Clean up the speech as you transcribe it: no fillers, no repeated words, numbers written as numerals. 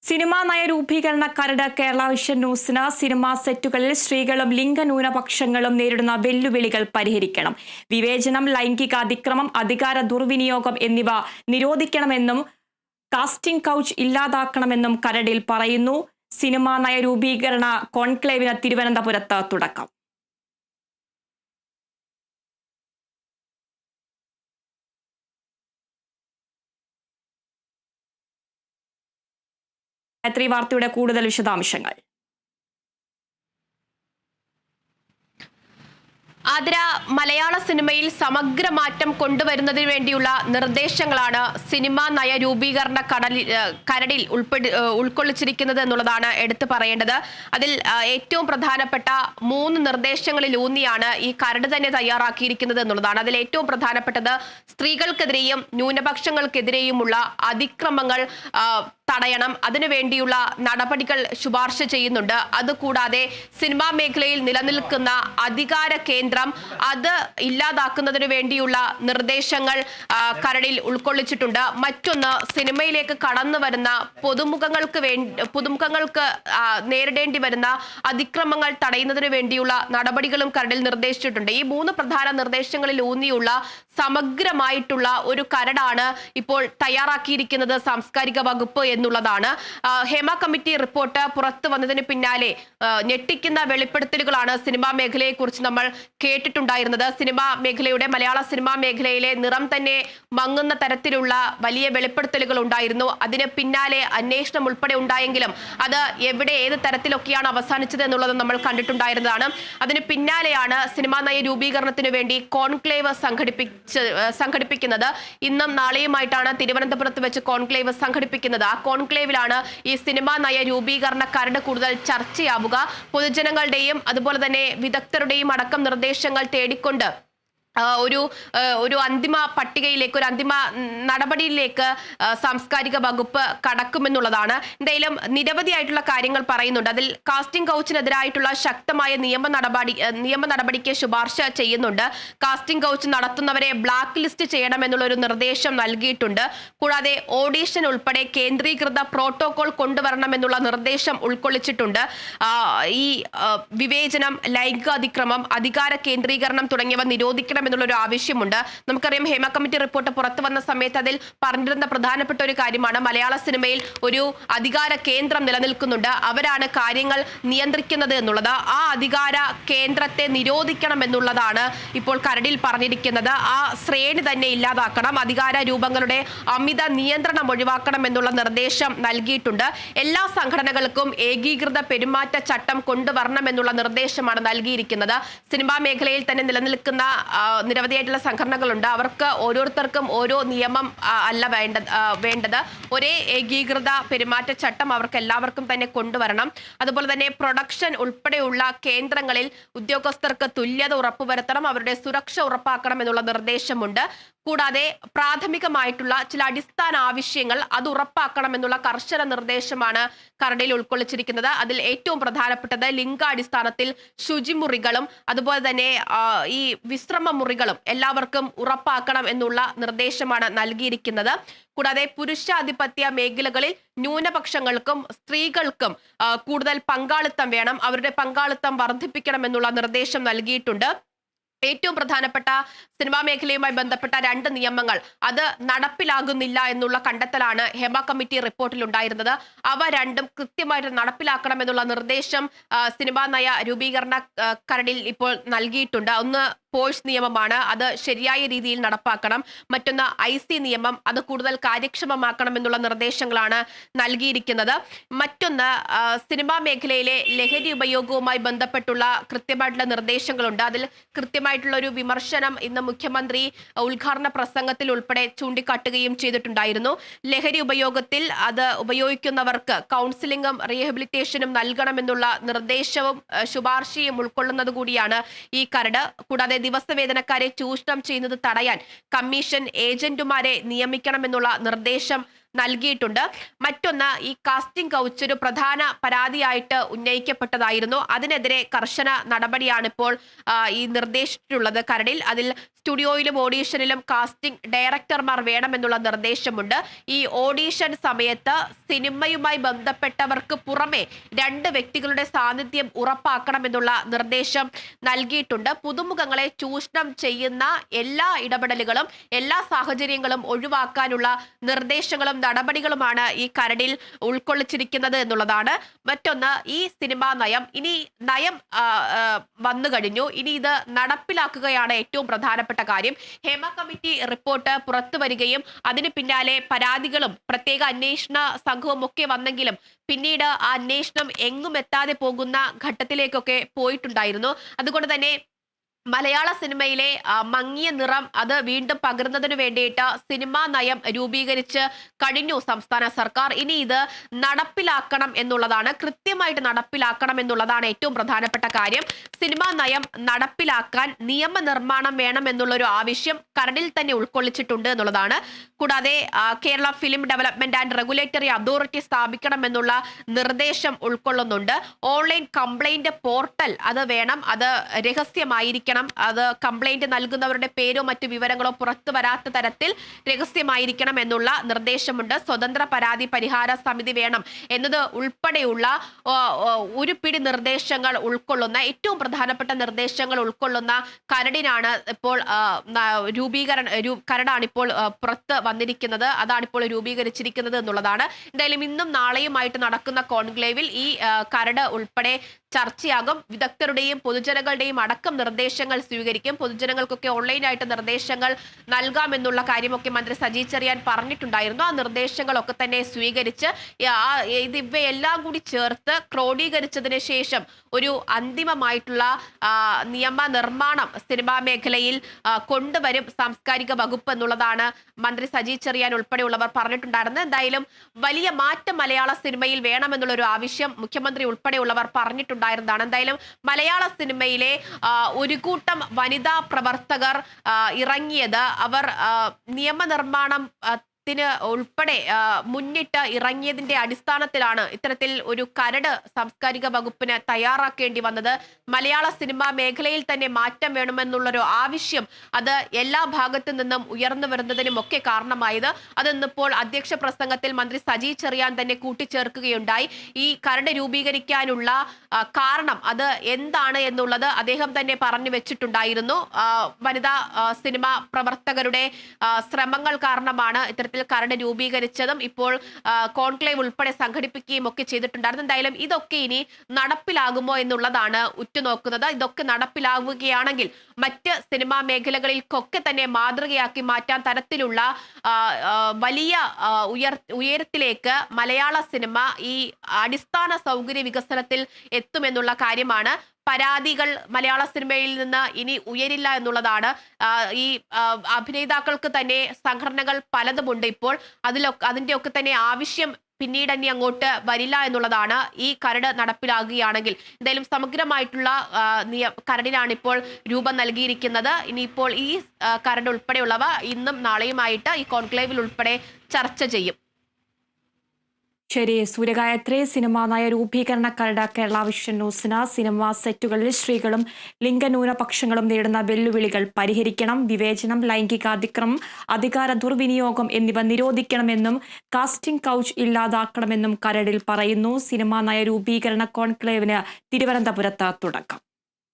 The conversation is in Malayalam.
സിനിമാ നയരൂപീകരണ കരട് കേരള വിഷൻ ന്യൂസിന് സിനിമാ സെറ്റുകളിൽ സ്ത്രീകളും ലിംഗന്യൂനപക്ഷങ്ങളും നേരിടുന്ന വെല്ലുവിളികൾ പരിഹരിക്കണം. വിവേചനം, ലൈംഗിക അതിക്രമം, അധികാര ദുർവിനിയോഗം എന്നിവ നിരോധിക്കണമെന്നും കാസ്റ്റിംഗ് കൗച്ച് ഇല്ലാതാക്കണമെന്നും കരടിൽ പറയുന്നു. സിനിമാ നയരൂപീകരണ കോൺക്ലേവിന് തിരുവനന്തപുരത്ത് തുടക്കം. വാർത്തയുടെ കൂടുതൽ വിശദാംശങ്ങൾ. ആതിര, മലയാള സിനിമയിൽ സമഗ്ര മാറ്റം കൊണ്ടുവരുന്നതിന് വേണ്ടിയുള്ള നിർദ്ദേശങ്ങളാണ് സിനിമാ നയ രൂപീകരണ കരടിൽ ഉൾക്കൊള്ളിച്ചിരിക്കുന്നത് എന്നുള്ളതാണ് എടുത്തു പറയേണ്ടത്. അതിൽ ഏറ്റവും പ്രധാനപ്പെട്ട 3 നിർദ്ദേശങ്ങളിലൂന്നിയാണ് ഈ കരട് തന്നെ തയ്യാറാക്കിയിരിക്കുന്നത് എന്നുള്ളതാണ്. അതിൽ ഏറ്റവും പ്രധാനപ്പെട്ടത് സ്ത്രീകൾക്കെതിരെയും ന്യൂനപക്ഷങ്ങൾക്കെതിരെയുമുള്ള അതിക്രമങ്ങൾ തടയണം, അതിനുവേണ്ടിയുള്ള നടപടികൾ ശുപാർശ ചെയ്യുന്നുണ്ട്. അതുകൂടാതെ സിനിമാ മേഖലയിൽ നിലനിൽക്കുന്ന അധികാര കേന്ദ്രം അത് ഇല്ലാതാക്കുന്നതിന് വേണ്ടിയുള്ള നിർദ്ദേശങ്ങൾ കരടിൽ ഉൾക്കൊള്ളിച്ചിട്ടുണ്ട്. മറ്റൊന്ന്, സിനിമയിലേക്ക് കടന്നു വരുന്ന പുതുമുഖങ്ങൾക്ക് നേരിടേണ്ടി വരുന്ന അതിക്രമങ്ങൾ തടയുന്നതിന് വേണ്ടിയുള്ള നടപടികളും കരടിൽ നിർദ്ദേശിച്ചിട്ടുണ്ട്. ഈ 3 പ്രധാന നിർദ്ദേശങ്ങളിൽ ഊന്നിയുള്ള സമഗ്രമായിട്ടുള്ള ഒരു കരടാണ് ഇപ്പോൾ തയ്യാറാക്കിയിരിക്കുന്നത് സാംസ്കാരിക വകുപ്പ് എന്നുള്ളതാണ്. ഹേമ കമ്മിറ്റി റിപ്പോർട്ട് പുറത്തു വന്നതിന് പിന്നാലെ ഞെട്ടിക്കുന്ന വെളിപ്പെടുത്തലുകളാണ് സിനിമാ മേഖലയെ കുറിച്ച് നമ്മൾ കേട്ടിട്ടുണ്ടായിരുന്നത്. മലയാള സിനിമാ മേഖലയിലെ നിറം തന്നെ മങ്ങുന്ന തരത്തിലുള്ള വലിയ വെളിപ്പെടുത്തലുകൾ ഉണ്ടായിരുന്നു. അതിന് പിന്നാലെ അന്വേഷണം ഉൾപ്പെടെ ഉണ്ടായെങ്കിലും അത് ഏത് തരത്തിലൊക്കെയാണ് അവസാനിച്ചത് എന്നുള്ളത് നമ്മൾ കണ്ടിട്ടുണ്ടായിരുന്നതാണ്. അതിന് പിന്നാലെയാണ് സിനിമാ നയ രൂപീകരണത്തിന് വേണ്ടി കോൺക്ലേവ് സംഘടിപ്പിക്കുന്നത്. ഇന്നും നാളെയുമായിട്ടാണ് തിരുവനന്തപുരത്ത് വെച്ച് കോൺക്ലേവ് സംഘടിപ്പിക്കുന്നത്. ആ കോൺക്ലേവിലാണ് ഈ സിനിമാ നയ രൂപീകരണ കരട് കൂടുതൽ ചർച്ചയാവുക. പൊതുജനങ്ങളുടെയും അതുപോലെ തന്നെ വിദഗ്ധരുടെയും അടക്കം നിർദ്ദേശങ്ങൾ തേടിക്കൊണ്ട് ഒരു അന്തിമ പട്ടികയിലേക്ക്, ഒരു അന്തിമ നടപടിയിലേക്ക് സാംസ്കാരിക വകുപ്പ് കടക്കുമെന്നുള്ളതാണ്. എന്തായാലും നിരവധിയായിട്ടുള്ള കാര്യങ്ങൾ പറയുന്നുണ്ട്. അതിൽ കാസ്റ്റിംഗ് കൗച്ചിനെതിരായിട്ടുള്ള ശക്തമായ നിയമ നടപടിക്ക് ശുപാർശ ചെയ്യുന്നുണ്ട്. കാസ്റ്റിംഗ് കൗച്ച് നടത്തുന്നവരെ ബ്ലാക്ക് ലിസ്റ്റ് ചെയ്യണമെന്നുള്ള ഒരു നിർദ്ദേശം നൽകിയിട്ടുണ്ട്. കൂടാതെ ഓഡീഷൻ ഉൾപ്പെടെ കേന്ദ്രീകൃത പ്രോട്ടോകോൾ കൊണ്ടുവരണമെന്നുള്ള നിർദ്ദേശം ഉൾക്കൊള്ളിച്ചിട്ടുണ്ട്. ഈ വിവേചനം, ലൈംഗിക അതിക്രമം, അധികാര കേന്ദ്രീകരണം തുടങ്ങിയവ നിരോധിക്കണം എന്നുള്ളൊരു ആവശ്യമുണ്ട്. നമുക്കറിയാം, ഹേമ കമ്മിറ്റി റിപ്പോർട്ട് പുറത്തു വന്ന സമയത്ത് അതിൽ പറഞ്ഞിരുന്ന പ്രധാനപ്പെട്ട ഒരു കാര്യമാണ് മലയാള സിനിമയിൽ ഒരു അധികാര കേന്ദ്രം നിലനിൽക്കുന്നുണ്ട്, അവരാണ് കാര്യങ്ങൾ നിയന്ത്രിക്കുന്നത് എന്നുള്ളത്. ആ അധികാര കേന്ദ്രത്തെ നിരോധിക്കണം എന്നുള്ളതാണ് ഇപ്പോൾ കരടിൽ പറഞ്ഞിരിക്കുന്നത്. ആ ശ്രേണി തന്നെ ഇല്ലാതാക്കണം, അധികാര രൂപങ്ങളുടെ അമിത നിയന്ത്രണം ഒഴിവാക്കണം എന്നുള്ള നിർദ്ദേശം നൽകിയിട്ടുണ്ട്. എല്ലാ സംഘടനകൾക്കും ഏകീകൃത പെരുമാറ്റ ചട്ടം കൊണ്ടുവരണം എന്നുള്ള നിർദ്ദേശമാണ് നൽകിയിരിക്കുന്നത്. സിനിമാ മേഖലയിൽ തന്നെ നിലനിൽക്കുന്ന നിരവധിയായിട്ടുള്ള സംഘടനകളുണ്ട്. അവർക്ക് ഓരോരുത്തർക്കും ഓരോ നിയമം അല്ല വേണ്ടത്. ഒരേ ഏകീകൃത പെരുമാറ്റച്ചട്ടം അവർക്ക് എല്ലാവർക്കും തന്നെ കൊണ്ടുവരണം. അതുപോലെ തന്നെ പ്രൊഡക്ഷൻ ഉൾപ്പെടെയുള്ള കേന്ദ്രങ്ങളിൽ ഉദ്യോഗസ്ഥർക്ക് തുല്യത ഉറപ്പുവരുത്തണം, അവരുടെ സുരക്ഷ ഉറപ്പാക്കണം എന്നുള്ള നിർദ്ദേശമുണ്ട്. കൂടാതെ പ്രാഥമികമായിട്ടുള്ള ചില അടിസ്ഥാന ആവശ്യങ്ങൾ അത് ഉറപ്പാക്കണം എന്നുള്ള കർശന നിർദ്ദേശമാണ് കരടിൽ ഉൾക്കൊള്ളിച്ചിരിക്കുന്നത്. അതിൽ ഏറ്റവും പ്രധാനപ്പെട്ടത് ലിംഗാടിസ്ഥാനത്തിൽ ശുചിമുറികളും അതുപോലെ തന്നെ ഈ വിശ്രമ മുറികളും എല്ലാവർക്കും ഉറപ്പാക്കണം എന്നുള്ള നിർദ്ദേശമാണ് നൽകിയിരിക്കുന്നത്. കൂടാതെ പുരുഷാധിപത്യ മേഖലകളിൽ ന്യൂനപക്ഷങ്ങൾക്കും സ്ത്രീകൾക്കും കൂടുതൽ പങ്കാളിത്തം വേണം, അവരുടെ പങ്കാളിത്തം വർദ്ധിപ്പിക്കണം എന്നുള്ള നിർദ്ദേശം നൽകിയിട്ടുണ്ട്. ഏറ്റവും പ്രധാനപ്പെട്ട സിനിമാ മേഖലയുമായി ബന്ധപ്പെട്ട 2 നിയമങ്ങൾ അത് നടപ്പിലാകുന്നില്ല എന്നുള്ള കണ്ടെത്തലാണ് ഹേമ കമ്മിറ്റി റിപ്പോർട്ടിൽ ഉണ്ടായിരുന്നത്. അവ രണ്ടും കൃത്യമായിട്ട് നടപ്പിലാക്കണം എന്നുള്ള നിർദ്ദേശം സിനിമാ നയ രൂപീകരണ കരടിൽ ഇപ്പോൾ നൽകിയിട്ടുണ്ട്. ഒന്ന് പോഴ്സ് നിയമമാണ്, അത് ശരിയായ രീതിയിൽ നടപ്പാക്കണം. മറ്റൊന്ന് IC നിയമം, അത് കൂടുതൽ കാര്യക്ഷമമാക്കണം എന്നുള്ള നിർദ്ദേശങ്ങളാണ് നൽകിയിരിക്കുന്നത്. മറ്റൊന്ന്, സിനിമാ മേഖലയിലെ ലഹരി ഉപയോഗവുമായി ബന്ധപ്പെട്ടുള്ള കൃത്യമായിട്ടുള്ള നിർദ്ദേശങ്ങളുണ്ട്. അതിൽ കൃത്യമായിട്ടുള്ള ഒരു വിമർശനം ഇന്ന് മുഖ്യമന്ത്രി ഉദ്ഘാടന പ്രസംഗത്തിൽ ഉൾപ്പെടെ ചൂണ്ടിക്കാട്ടുകയും ചെയ്തിട്ടുണ്ടായിരുന്നു. ലഹരി ഉപയോഗത്തിൽ അത് ഉപയോഗിക്കുന്നവർക്ക് കൗൺസിലിംഗും റീഹബിലിറ്റേഷനും നൽകണമെന്നുള്ള നിർദ്ദേശവും ശുപാർശയും ഉൾക്കൊള്ളുന്നത് കൂടിയാണ് ഈ കരട്. കൂടാതെ ദിവസവേതനക്കാരെ ചൂഷണം ചെയ്യുന്നത് തടയാൻ കമ്മീഷൻ ഏജന്റുമാരെ നിയമിക്കണമെന്നുള്ള നിർദ്ദേശം നൽകിയിട്ടുണ്ട്. മറ്റൊന്ന്, ഈ കാസ്റ്റിംഗ് കൗച്ച് ഒരു പ്രധാന പരാതിയായിട്ട് ഉന്നയിക്കപ്പെട്ടതായിരുന്നു. അതിനെതിരെ കർശന നടപടിയാണ് ഇപ്പോൾ ഈ നിർദ്ദേശിച്ചിട്ടുള്ളത് കരടിൽ. അതിൽ സ്റ്റുഡിയോയിലും ഓഡീഷനിലും കാസ്റ്റിംഗ് ഡയറക്ടർമാർ വേണമെന്നുള്ള നിർദ്ദേശമുണ്ട്. ഈ ഓഡീഷൻ സമയത്ത് സിനിമയുമായി ബന്ധപ്പെട്ടവർക്ക് പുറമെ 2 വ്യക്തികളുടെ സാന്നിധ്യം ഉറപ്പാക്കണമെന്നുള്ള നിർദ്ദേശം നൽകിയിട്ടുണ്ട്. പുതുമുഖങ്ങളെ ചൂഷണം ചെയ്യുന്ന എല്ലാ ഇടപെടലുകളും എല്ലാ സാഹചര്യങ്ങളും ഒഴിവാക്കാനുള്ള നിർദ്ദേശങ്ങളും നടപടികളുമാണ് ഈ കരടിൽ ഉൾക്കൊള്ളിച്ചിരിക്കുന്നത് എന്നുള്ളതാണ്. മറ്റൊന്ന്, ഈ സിനിമാ നയം വന്നു കഴിഞ്ഞു. ഇനി ഇത് നടപ്പിലാക്കുകയാണ് ഏറ്റവും പ്രധാനപ്പെട്ട കാര്യം. ഹേമ കമ്മിറ്റി റിപ്പോർട്ട് പുറത്തു വരികയും അതിന് പിന്നാലെ പരാതികളും പ്രത്യേക അന്വേഷണ സംഘവും ഒക്കെ വന്നെങ്കിലും പിന്നീട് ആ അന്വേഷണം എങ്ങും എത്താതെ പോകുന്ന ഘട്ടത്തിലേക്കൊക്കെ പോയിട്ടുണ്ടായിരുന്നു. അതുകൊണ്ട് തന്നെ മലയാള സിനിമയിലെ മങ്ങിയ നിറം അത് വീണ്ടും പകരുന്നതിന് വേണ്ടിയിട്ട് സിനിമാ നയം രൂപീകരിച്ച് കഴിഞ്ഞു സംസ്ഥാന സർക്കാർ. ഇനി ഇത് നടപ്പിലാക്കണം എന്നുള്ളതാണ്, കൃത്യമായിട്ട് നടപ്പിലാക്കണം എന്നുള്ളതാണ് ഏറ്റവും പ്രധാനപ്പെട്ട കാര്യം. സിനിമാ നയം നടപ്പിലാക്കാൻ നിയമനിർമ്മാണം വേണം എന്നുള്ളൊരു ആവശ്യം കരടിൽ തന്നെ ഉൾക്കൊള്ളിച്ചിട്ടുണ്ട് എന്നുള്ളതാണ്. കൂടാതെ Kerala film development and regulatory authority സ്ഥാപിക്കണം എന്നുള്ള നിർദ്ദേശം ഉൾക്കൊള്ളുന്നുണ്ട്. ഓൺലൈൻ കംപ്ലൈന്റ് പോർട്ടൽ അത് വേണം, അത് രഹസ്യമായിരിക്കണം. അത് കംപ്ലൈന്റ് നൽകുന്നവരുടെ പേരോ മറ്റു വിവരങ്ങളോ പുറത്തു വരാത്ത തരത്തിൽ രഹസ്യമായിരിക്കണം എന്നുള്ള നിർദ്ദേശമുണ്ട്. സ്വതന്ത്ര പരാതി പരിഹാര സമിതി വേണം എന്നത് ഉൾപ്പെടെയുള്ള ഒരു പിടി നിർദ്ദേശങ്ങൾ ഉൾക്കൊള്ളുന്ന ഏറ്റവും പ്രധാനപ്പെട്ട നിർദ്ദേശങ്ങൾ ഉൾക്കൊള്ളുന്ന കരടിനാണ് ഇപ്പോൾ കരടാണ് ഇപ്പോൾ പുറത്ത് വന്നിരിക്കുന്നത്. അതാണിപ്പോൾ രൂപീകരിച്ചിരിക്കുന്നത് എന്നുള്ളതാണ്. എന്തായാലും ഇന്നും നാളെയുമായിട്ട് നടക്കുന്ന കോൺക്ലേവിൽ ഈ കരട് ഉൾപ്പെടെ ചർച്ചയാകും. വിദഗ്ധരുടെയും പൊതുജനങ്ങളുടെയും അടക്കം നിർദ്ദേശങ്ങൾ സ്വീകരിക്കും. പൊതുജനങ്ങൾക്കൊക്കെ ഓൺലൈനായിട്ട് നിർദ്ദേശങ്ങൾ നൽകാമെന്നുള്ള കാര്യമൊക്കെ മന്ത്രി സജി ചെറിയാൻ പറഞ്ഞിട്ടുണ്ടായിരുന്നു. ആ നിർദ്ദേശങ്ങളൊക്കെ തന്നെ സ്വീകരിച്ച് ഇവയെല്ലാം കൂടി ചേർത്ത് ക്രോഡീകരിച്ചതിന് ശേഷം ഒരു അന്തിമമായിട്ടുള്ള നിയമനിർമ്മാണം സിനിമാ മേഖലയിൽ കൊണ്ടുവരും സാംസ്കാരിക വകുപ്പ് എന്നുള്ളതാണ് മന്ത്രി സജി ചെറിയാൻ ഉൾപ്പെടെയുള്ളവർ പറഞ്ഞിട്ടുണ്ടായിരുന്നത്. എന്തായാലും വലിയ മാറ്റം മലയാള സിനിമയിൽ വേണമെന്നുള്ളൊരു ആവശ്യം മുഖ്യമന്ത്രി ഉൾപ്പെടെയുള്ളവർ പറഞ്ഞിട്ടുണ്ടായിരുന്നതാണ്. എന്തായാലും മലയാള സിനിമയിലെ ഒരു കൂട്ടം വനിതാ പ്രവർത്തകർ ഇറങ്ങിയത് അവർ നിയമനിർമ്മാണം ഉൾപ്പെടെ മുന്നിട്ട് ഇറങ്ങിയതിന്റെ അടിസ്ഥാനത്തിലാണ് ഇത്തരത്തിൽ ഒരു കരട് സാംസ്കാരിക വകുപ്പിന് തയ്യാറാക്കേണ്ടി വന്നത്. മലയാള സിനിമാ മേഖലയിൽ തന്നെ മാറ്റം വേണമെന്നുള്ളൊരു ആവശ്യം അത് എല്ലാ ഭാഗത്തു നിന്നും ഉയർന്നു വരുന്നതിനും ഒക്കെ കാരണമായത്. അതിന്നിപ്പോൾ അധ്യക്ഷ പ്രസംഗത്തിൽ മന്ത്രി സജി ചെറിയാൻ തന്നെ കൂട്ടിച്ചേർക്കുകയുണ്ടായി. ഈ കരട് രൂപീകരിക്കാനുള്ള കാരണം അത് എന്താണ് എന്നുള്ളത് അദ്ദേഹം തന്നെ പറഞ്ഞു വെച്ചിട്ടുണ്ടായിരുന്നു. വനിതാ സിനിമാ പ്രവർത്തകരുടെ ശ്രമങ്ങൾ കാരണമാണ് ഇത്തരത്തിൽ കരട് രൂപീകരിച്ചതും ഇപ്പോൾ കോൺക്ലേവ് ഉൾപ്പെടെ സംഘടിപ്പിക്കുകയും ഒക്കെ ചെയ്തിട്ടുണ്ടായിരുന്നു. എന്തായാലും ഇതൊക്കെ ഇനി നടപ്പിലാകുമോ എന്നുള്ളതാണ് ഉറ്റുനോക്കുന്നത്. ഇതൊക്കെ നടപ്പിലാവുകയാണെങ്കിൽ മറ്റ് സിനിമാ മേഖലകളിൽക്കൊക്കെ തന്നെ മാതൃകയാക്കി മാറ്റാൻ തരത്തിലുള്ള വലിയ ഉയരത്തിലേക്ക് മലയാള സിനിമ ഈ അടിസ്ഥാന സൗകര്യ വികസനത്തിൽ എത്തുമെന്നുള്ള കാര്യമാണ്. പരാതികൾ മലയാള സിനിമയിൽ നിന്ന് ഇനി ഉയരില്ല എന്നുള്ളതാണ്. ഈ അഭിനേതാക്കൾക്ക് തന്നെ സംഘടനകൾ പലതുമുണ്ട് ഇപ്പോൾ. അതിന്റെ ഒക്കെ തന്നെ ആവശ്യം പിന്നീട് ഇനി അങ്ങോട്ട് വരില്ല എന്നുള്ളതാണ് ഈ കരട് നടപ്പിലാകുകയാണെങ്കിൽ. എന്തായാലും സമഗ്രമായിട്ടുള്ള കരടിനാണ് ഇപ്പോൾ രൂപം നൽകിയിരിക്കുന്നത്. ഇനിയിപ്പോൾ ഈ കരട് ഉൾപ്പെടെയുള്ളവ ഇന്നും നാളെയുമായിട്ട് ഈ കോൺക്ലേവിൽ ഉൾപ്പെടെ ചർച്ച ചെയ്യും. ശരി, സൂര്യഗായത്രി. സിനിമാ നയ രൂപീകരണ കരട് കേരള വിഷൻ ന്യൂസിന് സിനിമാ സെറ്റുകളിൽ സ്ത്രീകളും ലിംഗന്യൂനപക്ഷങ്ങളും നേരിടുന്ന വെല്ലുവിളികൾ പരിഹരിക്കണം, വിവേചനം, ലൈംഗിക അതിക്രമം, അധികാര ദുർവിനിയോഗം എന്നിവ നിരോധിക്കണമെന്നും കാസ്റ്റിംഗ് കൗച്ച് ഇല്ലാതാക്കണമെന്നും കരടിൽ പറയുന്നു. സിനിമാ നയ രൂപീകരണ കോൺക്ലേവിന് തിരുവനന്തപുരത്ത് തുടക്കം.